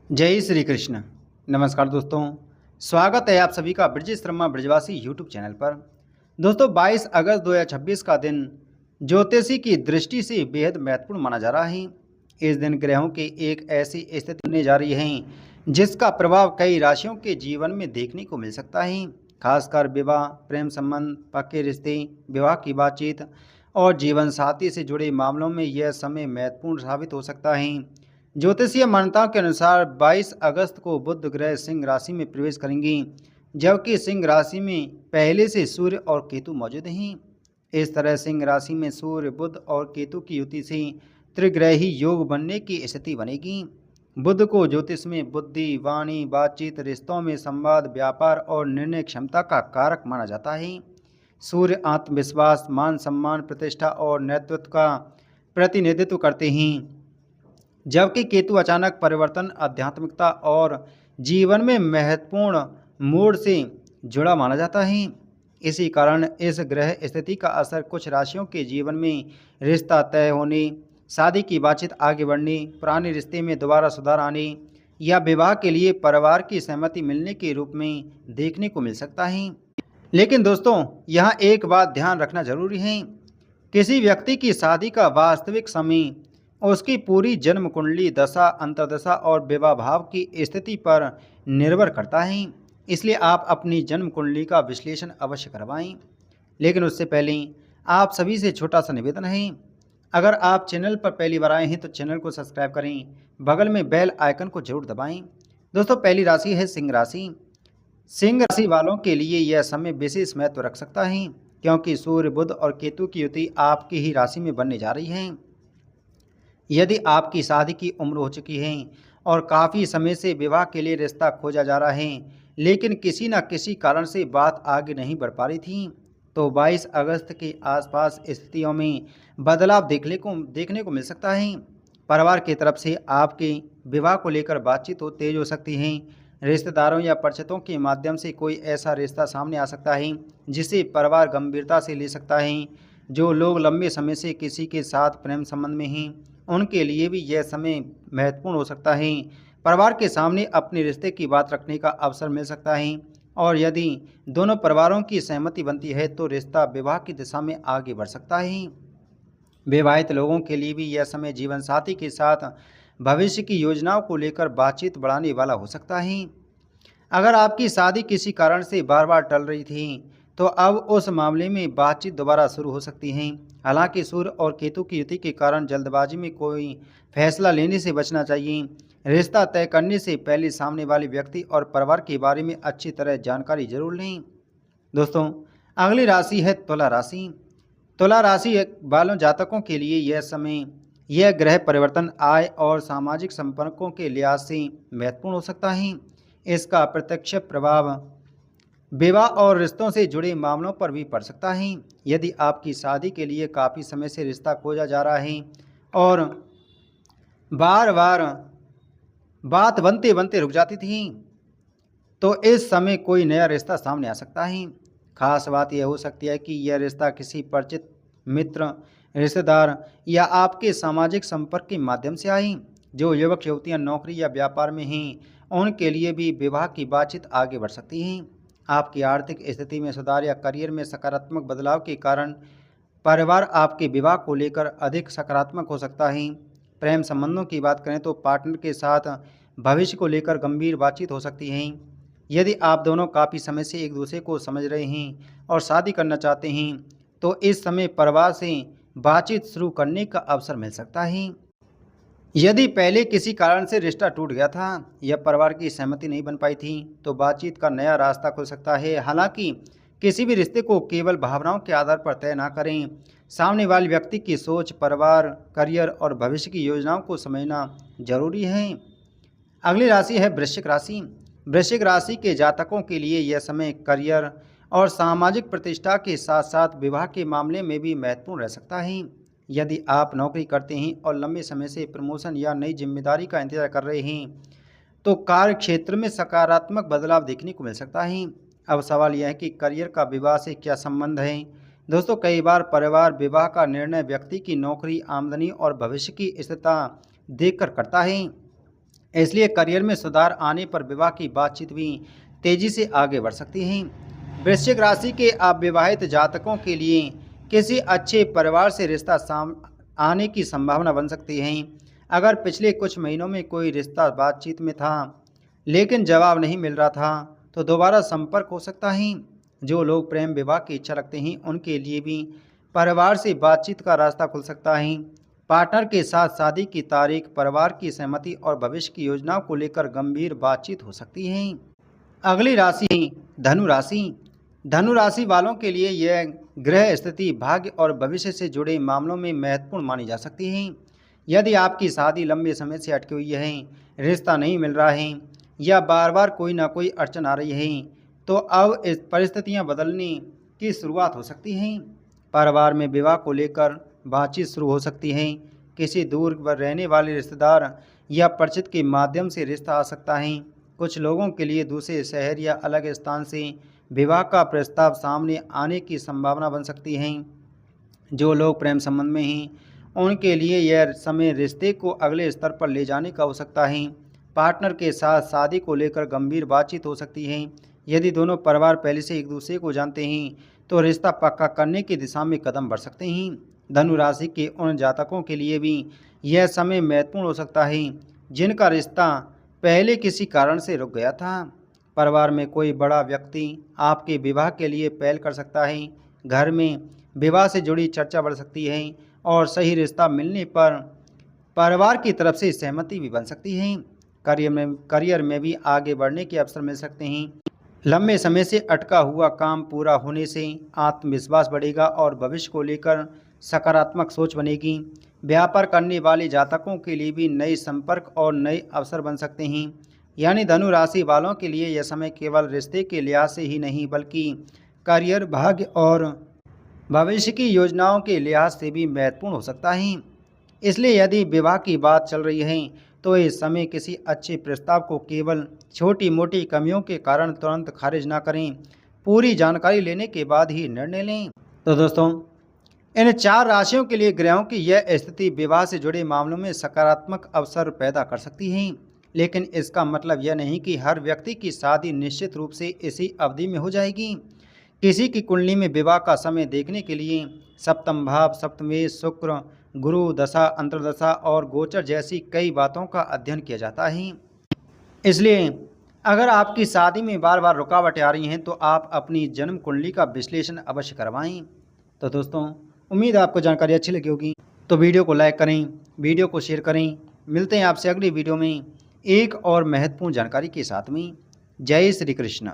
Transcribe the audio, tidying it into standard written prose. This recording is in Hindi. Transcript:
जय श्री कृष्ण। नमस्कार दोस्तों, स्वागत है आप सभी का ब्रजेश शर्मा ब्रजवासी यूट्यूब चैनल पर। दोस्तों 22 अगस्त 2026 का दिन ज्योतिषी की दृष्टि से बेहद महत्वपूर्ण माना जा रहा है। इस दिन ग्रहों की एक ऐसी स्थिति होने जा रही है जिसका प्रभाव कई राशियों के जीवन में देखने को मिल सकता है। खासकर विवाह, प्रेम संबंध, पक्के रिश्ते, विवाह की बातचीत और जीवन साथी से जुड़े मामलों में यह समय महत्वपूर्ण साबित हो सकता है। ज्योतिषीय मान्यताओं के अनुसार 22 अगस्त को बुध ग्रह सिंह राशि में प्रवेश करेंगी, जबकि सिंह राशि में पहले से सूर्य और केतु मौजूद हैं। इस तरह सिंह राशि में सूर्य, बुध और केतु की युति से त्रिग्रही योग बनने की स्थिति बनेगी। बुध को ज्योतिष में बुद्धि, वाणी, बातचीत, रिश्तों में संवाद, व्यापार और निर्णय क्षमता का कारक माना जाता है। सूर्य आत्मविश्वास, मान सम्मान, प्रतिष्ठा और नेतृत्व का प्रतिनिधित्व करते हैं, जबकि केतु अचानक परिवर्तन, आध्यात्मिकता और जीवन में महत्वपूर्ण मोड़ से जुड़ा माना जाता है। इसी कारण इस ग्रह स्थिति का असर कुछ राशियों के जीवन में रिश्ता तय होने, शादी की बातचीत आगे बढ़ने, पुराने रिश्ते में दोबारा सुधार आने या विवाह के लिए परिवार की सहमति मिलने के रूप में देखने को मिल सकता है। लेकिन दोस्तों, यहाँ एक बात ध्यान रखना जरूरी है। किसी व्यक्ति की शादी का वास्तविक समय उसकी पूरी जन्म कुंडली, दशा, अंतर्दशा और विवाह भाव की स्थिति पर निर्भर करता है। इसलिए आप अपनी जन्म कुंडली का विश्लेषण अवश्य करवाएं। लेकिन उससे पहले आप सभी से छोटा सा निवेदन है, अगर आप चैनल पर पहली बार आए हैं तो चैनल को सब्सक्राइब करें, बगल में बेल आइकन को जरूर दबाएं। दोस्तों, पहली राशि है सिंह राशि। सिंह राशि वालों के लिए यह समय विशेष महत्व रख सकता है, क्योंकि सूर्य, बुध और केतु की युति आपकी ही राशि में बनने जा रही है। यदि आपकी शादी की उम्र हो चुकी है और काफ़ी समय से विवाह के लिए रिश्ता खोजा जा रहा है, लेकिन किसी न किसी कारण से बात आगे नहीं बढ़ पा रही थी, तो 22 अगस्त के आसपास स्थितियों में बदलाव देखने को मिल सकता है। परिवार की तरफ से आपके विवाह को लेकर बातचीत तेज हो सकती है। रिश्तेदारों या परिचितों के माध्यम से कोई ऐसा रिश्ता सामने आ सकता है जिसे परिवार गंभीरता से ले सकता है। जो लोग लंबे समय से किसी के साथ प्रेम संबंध में हैं, उनके लिए भी यह समय महत्वपूर्ण हो सकता है। परिवार के सामने अपने रिश्ते की बात रखने का अवसर मिल सकता है, और यदि दोनों परिवारों की सहमति बनती है तो रिश्ता विवाह की दिशा में आगे बढ़ सकता है। विवाहित लोगों के लिए भी यह समय जीवन साथी के साथ भविष्य की योजनाओं को लेकर बातचीत बढ़ाने वाला हो सकता है। अगर आपकी शादी किसी कारण से बार बार टल रही थी, तो अब उस मामले में बातचीत दोबारा शुरू हो सकती है। हालांकि सूर्य और केतु की युति के कारण जल्दबाजी में कोई फैसला लेने से बचना चाहिए। रिश्ता तय करने से पहले सामने वाले व्यक्ति और परिवार के बारे में अच्छी तरह जानकारी जरूर लें। दोस्तों, अगली राशि है तुला राशि। तुला राशि वालों जातकों के लिए यह समय, यह ग्रह परिवर्तन आय और सामाजिक संपर्कों के लिहाज से महत्वपूर्ण हो सकता है। इसका प्रत्यक्ष प्रभाव विवाह और रिश्तों से जुड़े मामलों पर भी पड़ सकता है। यदि आपकी शादी के लिए काफ़ी समय से रिश्ता खोजा जा रहा है और बार बार बात बनते बनते रुक जाती थी, तो इस समय कोई नया रिश्ता सामने आ सकता है। खास बात यह हो सकती है कि यह रिश्ता किसी परिचित, मित्र, रिश्तेदार या आपके सामाजिक संपर्क के माध्यम से आए। जो युवक युवतियां नौकरी या व्यापार में हैं, उनके लिए भी विवाह की बातचीत आगे बढ़ सकती है। आपकी आर्थिक स्थिति में सुधार या करियर में सकारात्मक बदलाव के कारण परिवार आपके विवाह को लेकर अधिक सकारात्मक हो सकता है। प्रेम संबंधों की बात करें तो पार्टनर के साथ भविष्य को लेकर गंभीर बातचीत हो सकती है। यदि आप दोनों काफ़ी समय से एक दूसरे को समझ रहे हैं और शादी करना चाहते हैं, तो इस समय परिवार से बातचीत शुरू करने का अवसर मिल सकता है। यदि पहले किसी कारण से रिश्ता टूट गया था या परिवार की सहमति नहीं बन पाई थी, तो बातचीत का नया रास्ता खुल सकता है। हालांकि किसी भी रिश्ते को केवल भावनाओं के आधार पर तय ना करें। सामने वाले व्यक्ति की सोच, परिवार, करियर और भविष्य की योजनाओं को समझना जरूरी है। अगली राशि है वृश्चिक राशि। वृश्चिक राशि के जातकों के लिए यह समय करियर और सामाजिक प्रतिष्ठा के साथ साथ विवाह के मामले में भी महत्वपूर्ण रह सकता है। यदि आप नौकरी करते हैं और लंबे समय से प्रमोशन या नई जिम्मेदारी का इंतजार कर रहे हैं, तो कार्य क्षेत्र में सकारात्मक बदलाव देखने को मिल सकता है। अब सवाल यह है कि करियर का विवाह से क्या संबंध है। दोस्तों, कई बार परिवार विवाह का निर्णय व्यक्ति की नौकरी, आमदनी और भविष्य की स्थिरता देखकर करता है। इसलिए करियर में सुधार आने पर विवाह की बातचीत भी तेजी से आगे बढ़ सकती है। वृश्चिक राशि के अविवाहित जातकों के लिए किसी अच्छे परिवार से रिश्ता आने की संभावना बन सकती है। अगर पिछले कुछ महीनों में कोई रिश्ता बातचीत में था लेकिन जवाब नहीं मिल रहा था तो दोबारा संपर्क हो सकता है। जो लोग प्रेम विवाह की इच्छा रखते हैं उनके लिए भी परिवार से बातचीत का रास्ता खुल सकता है। पार्टनर के साथ शादी की तारीख, परिवार की सहमति और भविष्य की योजनाओं को लेकर गंभीर बातचीत हो सकती है। अगली राशि है धनु राशि। धनु राशि वालों के लिए यह ग्रह स्थिति भाग्य और भविष्य से जुड़े मामलों में महत्वपूर्ण मानी जा सकती है। यदि आपकी शादी लंबे समय से अटकी हुई है, रिश्ता नहीं मिल रहा है या बार बार कोई ना कोई अड़चन आ रही है तो अब इस परिस्थितियां बदलने की शुरुआत हो सकती है। परिवार में विवाह को लेकर बातचीत शुरू हो सकती है। किसी दूर पर रहने वाले रिश्तेदार या परिचित के माध्यम से रिश्ता आ सकता है। कुछ लोगों के लिए दूसरे शहर या अलग स्थान से विवाह का प्रस्ताव सामने आने की संभावना बन सकती है। जो लोग प्रेम संबंध में हैं उनके लिए यह समय रिश्ते को अगले स्तर पर ले जाने का हो सकता है। पार्टनर के साथ शादी को लेकर गंभीर बातचीत हो सकती है। यदि दोनों परिवार पहले से एक दूसरे को जानते हैं तो रिश्ता पक्का करने की दिशा में कदम बढ़ सकते हैं। धनु राशि के उन जातकों के लिए भी यह समय महत्वपूर्ण हो सकता है जिनका रिश्ता पहले किसी कारण से रुक गया था। परिवार में कोई बड़ा व्यक्ति आपके विवाह के लिए पहल कर सकता है। घर में विवाह से जुड़ी चर्चा बढ़ सकती है और सही रिश्ता मिलने पर परिवार की तरफ से सहमति भी बन सकती है। करियर में भी आगे बढ़ने के अवसर मिल सकते हैं। लंबे समय से अटका हुआ काम पूरा होने से आत्मविश्वास बढ़ेगा और भविष्य को लेकर सकारात्मक सोच बनेगी। व्यापार करने वाले जातकों के लिए भी नए संपर्क और नए अवसर बन सकते हैं। यानी धनु राशि वालों के लिए यह समय केवल रिश्ते के लिहाज से ही नहीं बल्कि करियर, भाग्य और भविष्य की योजनाओं के लिहाज से भी महत्वपूर्ण हो सकता है। इसलिए यदि विवाह की बात चल रही है तो इस समय किसी अच्छे प्रस्ताव को केवल छोटी मोटी कमियों के कारण तुरंत खारिज ना करें। पूरी जानकारी लेने के बाद ही निर्णय लें। तो दोस्तों, इन 4 राशियों के लिए ग्रहों की यह स्थिति विवाह से जुड़े मामलों में सकारात्मक अवसर पैदा कर सकती है, लेकिन इसका मतलब यह नहीं कि हर व्यक्ति की शादी निश्चित रूप से इसी अवधि में हो जाएगी। किसी की कुंडली में विवाह का समय देखने के लिए सप्तम भाव, सप्तमेश, शुक्र, गुरु दशा, अंतर्दशा और गोचर जैसी कई बातों का अध्ययन किया जाता है। इसलिए अगर आपकी शादी में बार बार रुकावटें आ रही हैं तो आप अपनी जन्म कुंडली का विश्लेषण अवश्य करवाएं। तो दोस्तों, उम्मीद है आपको जानकारी अच्छी लगी होगी। तो वीडियो को लाइक करें, वीडियो को शेयर करें। मिलते हैं आपसे अगली वीडियो में एक और महत्वपूर्ण जानकारी के साथ में। जय श्री कृष्ण।